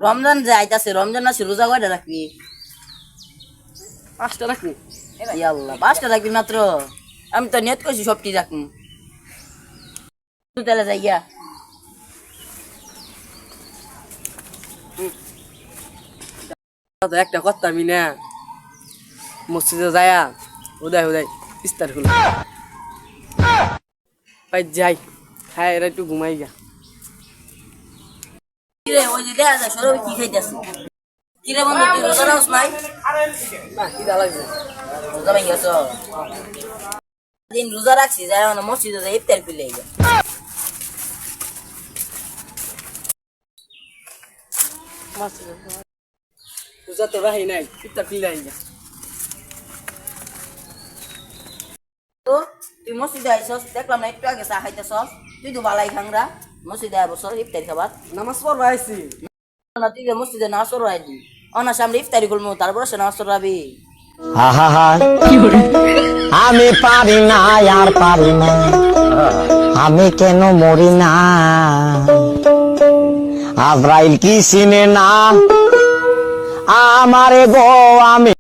রমজান যে আইতাছে, রমজান মাসে রোজা কয়টা রাখবি? 5টা রাখবি। আল্লাহ, 5টা রাখবি মাত্র? আমি তো নিয়ত করছি সবটি রাখবো। তাহলে যাই গিয়া। তো একটা কথা আমি না মসজিদে যায়া উদয় উদয় ইস্তার হলো ভাই যাই, হ্যাঁ এরা একটু ঘুমাই গা। কিরে ওই যে দেখা যায় সরবে কি খাইতেছে? কিরে বন্ধু, তুই রোজা রাখছ নাই? না খিদা লাগছে। রোজা ভেঙে গেছ? দিন রোজা রাখছি, যাই না মসজিদে যাই ইফতার পিলে গিয়া। রোজা তো রাহি নাই, ইস্তার পিলাই গা। তো তুই মসজিদে আইসস, দেখলাম না একটু আগে চা খাইতেছস। তুই তো বালাই খাংরা, মসজিদে আইবছস ইফতারি খাবার নামাজ পড়বা আইছি। না? তুই যে মসজিদে নামাজ পড়াই দি, অনা সামনে ইফতারি করবো, তারপরে সে নামাজ পড়াবি। আহা আমি পারি না আর পারি না, আমি কেন মরি না, আজরাইল কি চিনে না আমারে গো আমি।